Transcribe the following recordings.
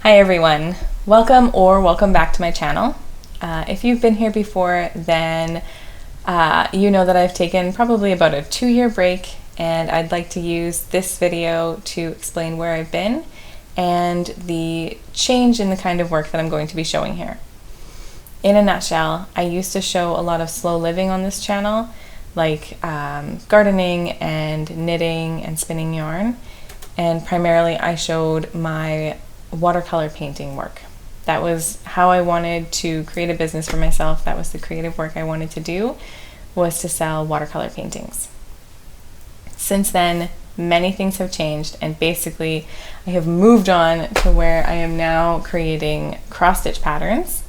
Hi everyone, welcome back to my channel. If you've been here before, then you know that I've taken probably about a 2-year break, and I'd like to use this video to explain where I've been and the change in the kind of work that I'm going to be showing here. In a nutshell, I used to show a lot of slow living on this channel, like gardening and knitting and spinning yarn, and primarily I showed my watercolor painting work. That was how I wanted to create a business for myself. That was the creative work I wanted to do, was to sell watercolor paintings. Since then, many things have changed, and basically I have moved on to where I am now creating cross-stitch patterns.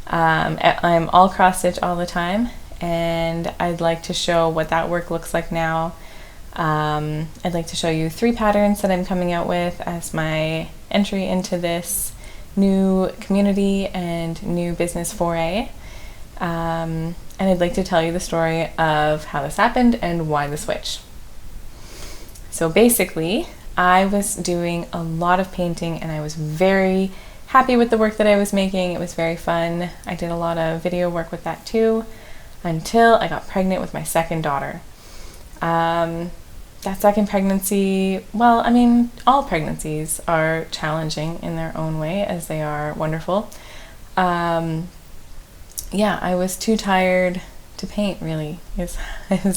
I'm all cross-stitch all the time, and I'd like to show what that work looks like now. I'd like to show you 3 patterns that I'm coming out with as my entry into this new community and new business foray. And I'd like to tell you the story of how this happened and why the switch. So basically, I was doing a lot of painting and I was very happy with the work that I was making. It was very fun. I did a lot of video work with that too, until I got pregnant with my second daughter. That second pregnancy, well, I mean, all pregnancies are challenging in their own way, as they are wonderful. Yeah, I was too tired to paint, really, is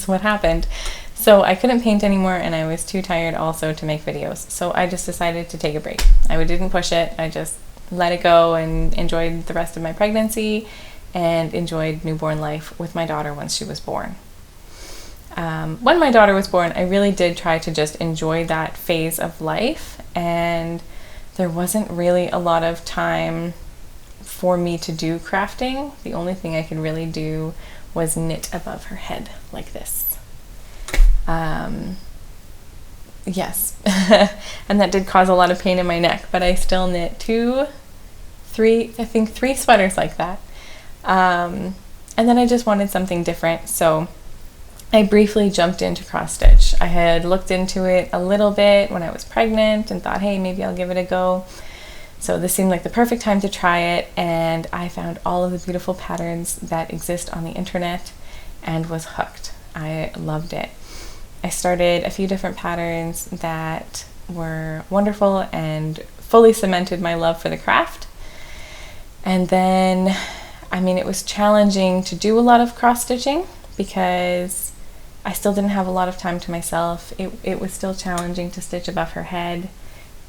what happened. So I couldn't paint anymore, and I was too tired also to make videos. So I just decided to take a break. I didn't push it. I just let it go and enjoyed the rest of my pregnancy and enjoyed newborn life with my daughter once she was born. When my daughter was born, I really did try to just enjoy that phase of life, and there wasn't really a lot of time for me to do crafting. The only thing I could really do was knit above her head like this. Yes, and that did cause a lot of pain in my neck, but I still knit 3 sweaters like that. And then I just wanted something different, so I briefly jumped into cross stitch. I had looked into it a little bit when I was pregnant and thought, hey, maybe I'll give it a go. So this seemed like the perfect time to try it, and I found all of the beautiful patterns that exist on the internet and was hooked. I loved it. I started a few different patterns that were wonderful and fully cemented my love for the craft. And then, I mean, it was challenging to do a lot of cross stitching because I still didn't have a lot of time to myself. It was still challenging to stitch above her head,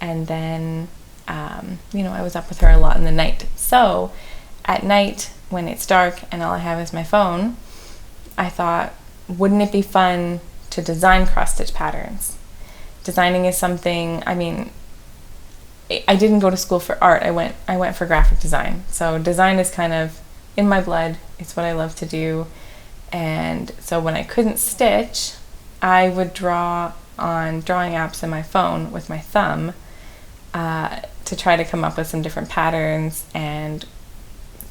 and then I was up with her a lot in the night. So at night, when it's dark and all I have is my phone, I thought, wouldn't it be fun to design cross-stitch patterns? Designing is something, I mean, I didn't go to school for art. I went for graphic design. So design is kind of in my blood. It's what I love to do. And so when I couldn't stitch, I would draw on drawing apps in my phone with my thumb to try to come up with some different patterns, and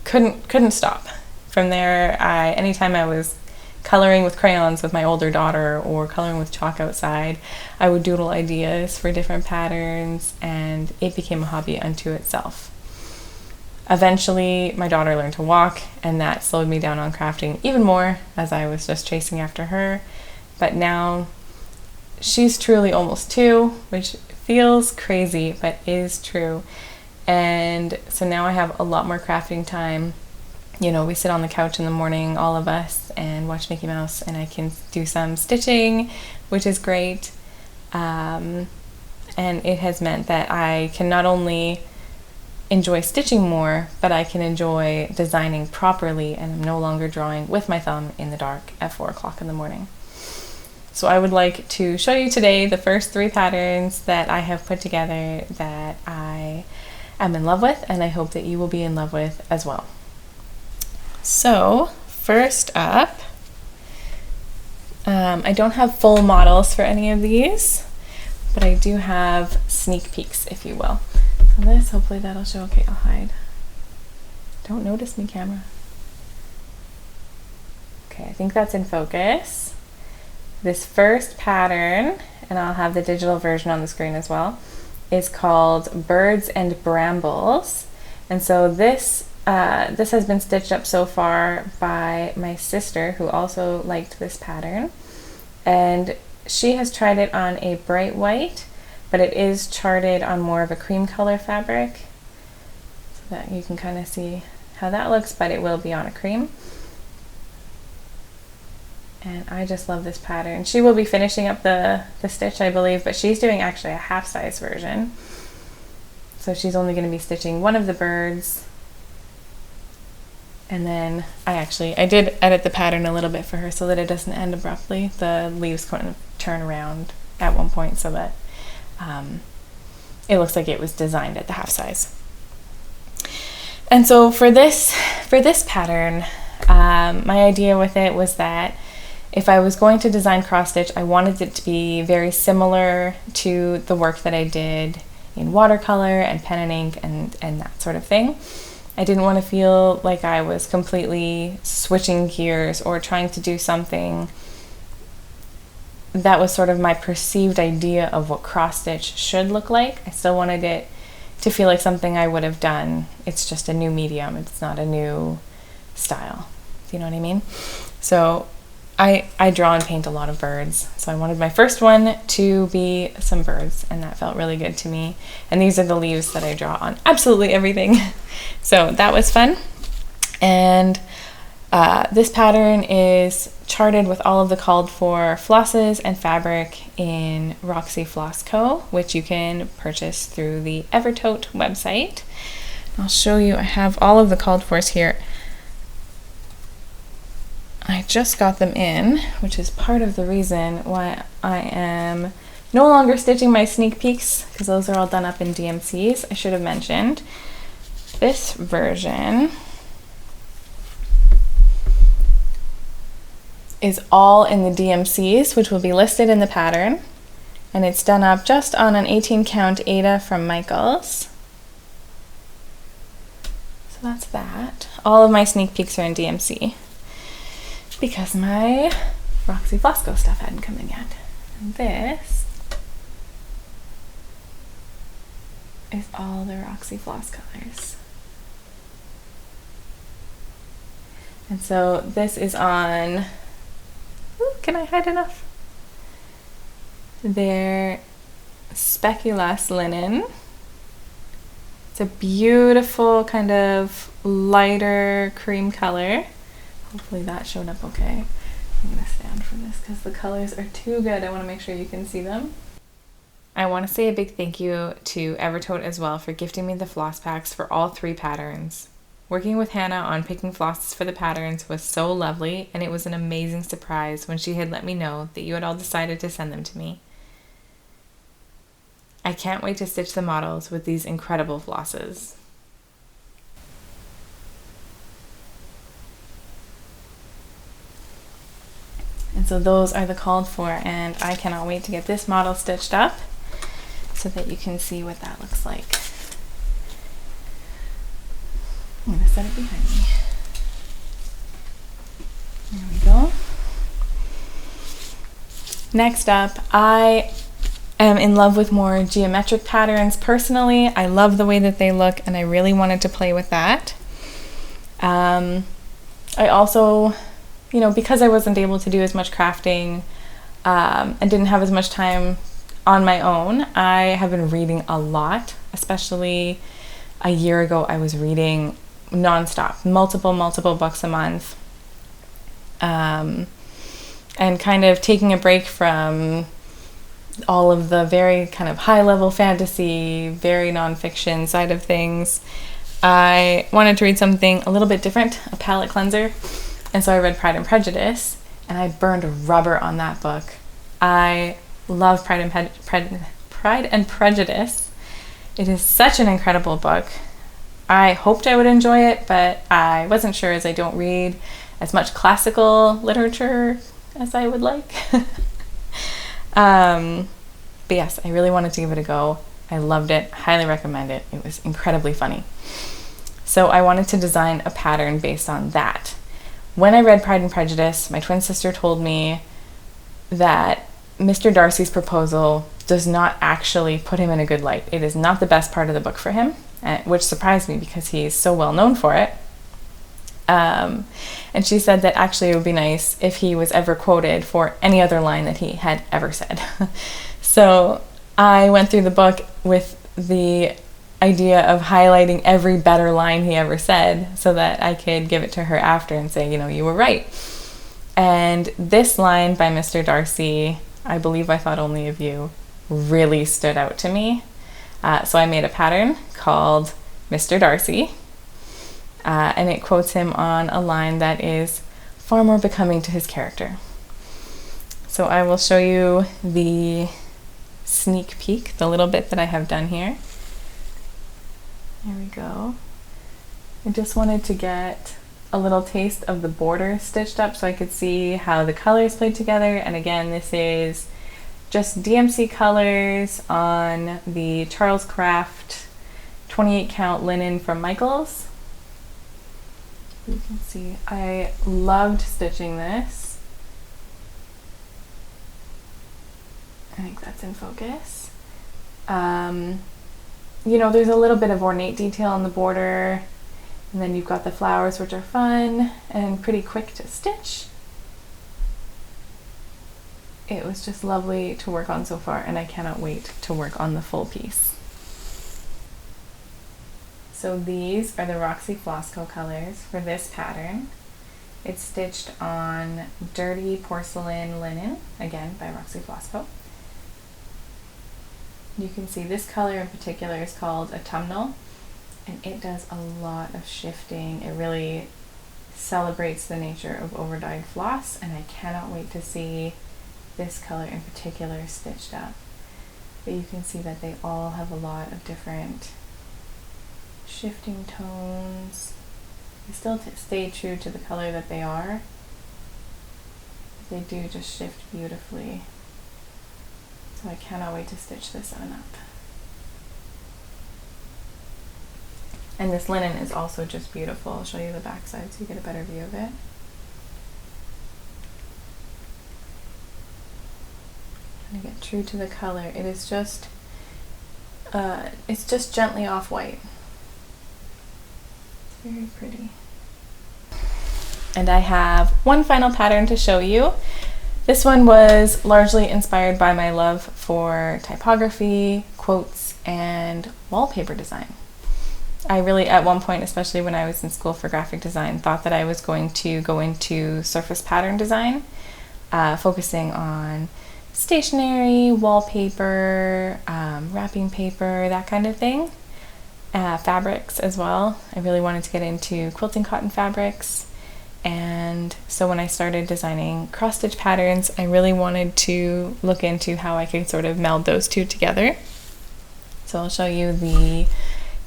couldn't stop. From there, anytime I was coloring with crayons with my older daughter or coloring with chalk outside, I would doodle ideas for different patterns, and it became a hobby unto itself. Eventually, my daughter learned to walk, and that slowed me down on crafting even more, as I was just chasing after her. But now, she's truly almost 2, which feels crazy, but is true. And so now I have a lot more crafting time. You know, we sit on the couch in the morning, all of us, and watch Mickey Mouse, and I can do some stitching, which is great. And it has meant that I can not only enjoy stitching more, but I can enjoy designing properly, and I'm no longer drawing with my thumb in the dark at 4 o'clock in the morning. So I would like to show you today the first 3 patterns that I have put together that I am in love with, and I hope that you will be in love with as well. So first up, I don't have full models for any of these, but I do have sneak peeks, if you will. So this, hopefully that'll show. Okay, I'll hide. Don't notice me, camera. Okay, I think that's in focus. This first pattern, and I'll have the digital version on the screen as well, is called Birds and Brambles. And so this has been stitched up so far by my sister, who also liked this pattern. And she has tried it on a bright white, but it is charted on more of a cream color fabric, so that you can kind of see how that looks, but it will be on a cream. And I just love this pattern. She will be finishing up the stitch, I believe, but she's doing actually a half size version. So she's only going to be stitching one of the birds. And then I did edit the pattern a little bit for her so that it doesn't end abruptly. The leaves kind of turn around at one point so that it looks like it was designed at the half size. And so for this pattern, my idea with it was that if I was going to design cross stitch, I wanted it to be very similar to the work that I did in watercolor and pen and ink and that sort of thing. I didn't want to feel like I was completely switching gears or trying to do something that was sort of my perceived idea of what cross stitch should look like. I still wanted it to feel like something I would have done. It's just a new medium. It's not a new style. Do you know what I mean? So I draw and paint a lot of birds. So I wanted my first one to be some birds, and that felt really good to me. And these are the leaves that I draw on absolutely everything. So that was fun. And this pattern is charted with all of the called for flosses and fabric in Roxy Floss Co., which you can purchase through the Evertote website. I'll show you, I have all of the called fors here. I just got them in, which is part of the reason why I am no longer stitching my sneak peeks, because those are all done up in DMCs. I should have mentioned this version is all in the DMCs, which will be listed in the pattern, and it's done up just on an 18 count Aida from Michaels. So that's that. All of my sneak peeks are in DMC because my Roxy Floss Co. stuff hadn't come in yet. And this is all the Roxy Floss colors. And so this is on, ooh, can I hide enough? Their Speculoos linen. It's a beautiful kind of lighter cream color. Hopefully that showed up okay. I'm gonna stand for this because the colors are too good. I want to make sure you can see them. I want to say a big thank you to Evertote as well for gifting me the floss packs for all 3 patterns. Working with Hannah on picking flosses for the patterns was so lovely, and it was an amazing surprise when she had let me know that you had all decided to send them to me. I can't wait to stitch the models with these incredible flosses. And so those are the called for, and I cannot wait to get this model stitched up so that you can see what that looks like. I'm going to set it behind me. There we go. Next up, I am in love with more geometric patterns personally. I love the way that they look, and I really wanted to play with that. I also, you know, because I wasn't able to do as much crafting and didn't have as much time on my own, I have been reading a lot. Especially a year ago, I was reading nonstop, multiple books a month, and kind of taking a break from all of the very kind of high-level fantasy, very nonfiction side of things. I wanted to read something a little bit different, a palette cleanser, and so I read Pride and Prejudice, and I burned rubber on that book. I love Pride and Prejudice. It is such an incredible book. I hoped I would enjoy it, but I wasn't sure, as I don't read as much classical literature as I would like. But yes, I really wanted to give it a go. I loved it, highly recommend it. It was incredibly funny. So I wanted to design a pattern based on that. When I read Pride and Prejudice, my twin sister told me that Mr. Darcy's proposal does not actually put him in a good light. It is not the best part of the book for him, which surprised me because he's so well known for it. And she said that actually it would be nice if he was ever quoted for any other line that he had ever said. So I went through the book with the idea of highlighting every better line he ever said so that I could give it to her after and say, you were right. And this line by Mr. Darcy, I believe I thought only of you, really stood out to me. So I made a pattern called Mr. Darcy, and it quotes him on a line that is far more becoming to his character. So I will show you the sneak peek, the little bit that I have done here. There we go. I just wanted to get a little taste of the border stitched up so I could see how the colors played together. And again, this is just DMC colors on the Charles Craft 28 count linen from Michaels. You can see I loved stitching this. I think that's in focus. There's a little bit of ornate detail on the border, and then you've got the flowers, which are fun and pretty quick to stitch. It was just lovely to work on so far, and I cannot wait to work on the full piece. So these are the Roxy Flosco colors for this pattern. It's stitched on Dirty Porcelain Linen, again by Roxy Flosco. You can see this color in particular is called Autumnal, and it does a lot of shifting. It really celebrates the nature of overdyed floss, and I cannot wait to see this color in particular stitched up. But you can see that they all have a lot of different shifting tones. They still stay true to the color that they are. They do just shift beautifully. So I cannot wait to stitch this one up. And this linen is also just beautiful. I'll show you the back side so you get a better view of it. Trying to get true to the color. It is just, it's just gently off-white. It's very pretty. And I have one final pattern to show you. This one was largely inspired by my love for typography, quotes, and wallpaper design. I really, at one point, especially when I was in school for graphic design, thought that I was going to go into surface pattern design, focusing on stationery, wallpaper, wrapping paper, that kind of thing. Fabrics as well. I really wanted to get into quilting cotton fabrics. And so when I started designing cross-stitch patterns, I really wanted to look into how I could sort of meld those two together. So I'll show you the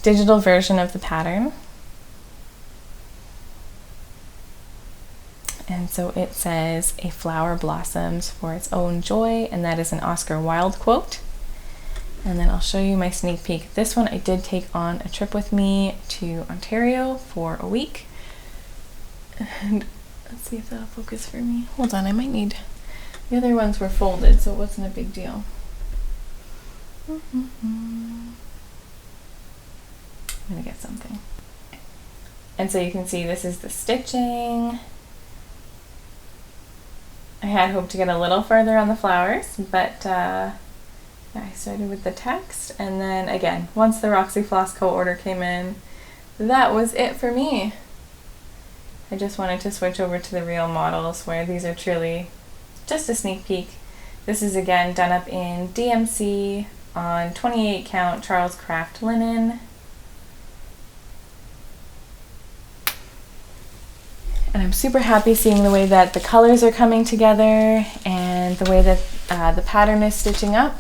digital version of the pattern. And so it says, "A flower blossoms for its own joy," and that is an Oscar Wilde quote. And then I'll show you my sneak peek. This one I did take on a trip with me to Ontario for a week. And let's see if that'll focus for me. Hold on, I might need... The other ones were folded, so it wasn't a big deal. I'm gonna get something. And so you can see this is the stitching. I had hoped to get a little further on the flowers, but I started with the text, and then again, once the Roxy Flosco order came in, that was it for me. I just wanted to switch over to the real models where these are truly just a sneak peek. This is again done up in DMC on 28 count Charles Craft linen. And I'm super happy seeing the way that the colors are coming together and the way that the pattern is stitching up.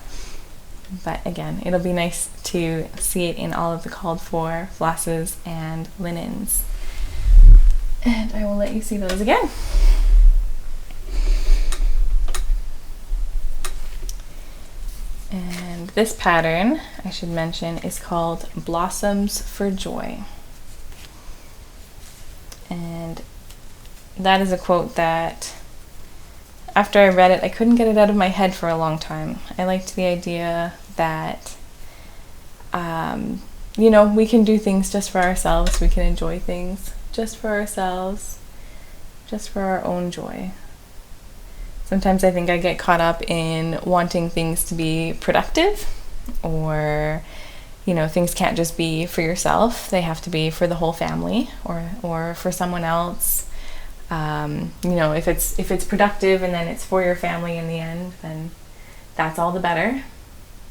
But again, it'll be nice to see it in all of the called for flosses and linens. And I will let you see those again. And this pattern, I should mention, is called Blossoms for Joy. And that is a quote that after I read it, I couldn't get it out of my head for a long time. I liked the idea that, you know, we can do things just for ourselves. We can enjoy things just for ourselves, just for our own joy. Sometimes I think I get caught up in wanting things to be productive, or, you know, things can't just be for yourself. They have to be for the whole family, or for someone else. You know, if it's productive and then it's for your family in the end, then that's all the better.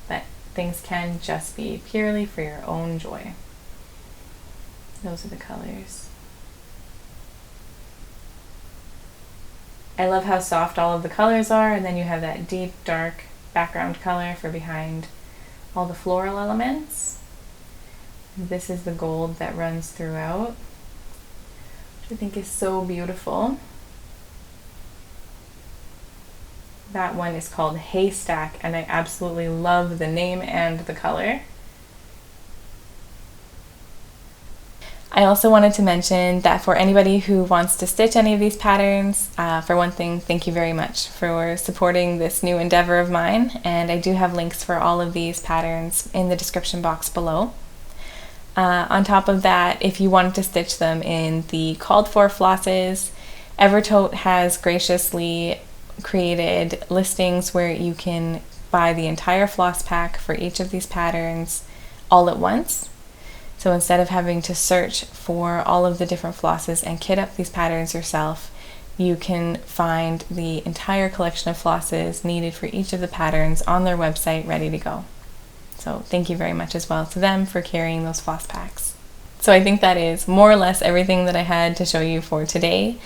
But things can just be purely for your own joy. Those are the colors. I love how soft all of the colors are, and then you have that deep, dark background color for behind all the floral elements. This is the gold that runs throughout, which I think is so beautiful. That one is called Haystack, and I absolutely love the name and the color. I also wanted to mention that for anybody who wants to stitch any of these patterns, for one thing, thank you very much for supporting this new endeavor of mine, and I do have links for all of these patterns in the description box below. On top of that, if you wanted to stitch them in the called for flosses, Evertote has graciously created listings where you can buy the entire floss pack for each of these patterns all at once. So instead of having to search for all of the different flosses and kit up these patterns yourself, you can find the entire collection of flosses needed for each of the patterns on their website ready to go. So thank you very much as well to them for carrying those floss packs. So I think that is more or less everything that I had to show you for today.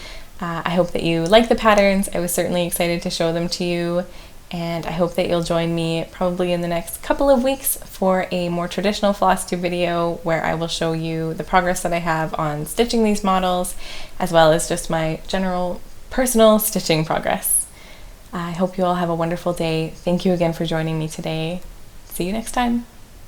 I hope that you like the patterns. I was certainly excited to show them to you, and I hope that you'll join me probably in the next couple of weeks for a more traditional Flosstube video where I will show you the progress that I have on stitching these models, as well as just my general personal stitching progress. I hope you all have a wonderful day. Thank you again for joining me today. See you next time.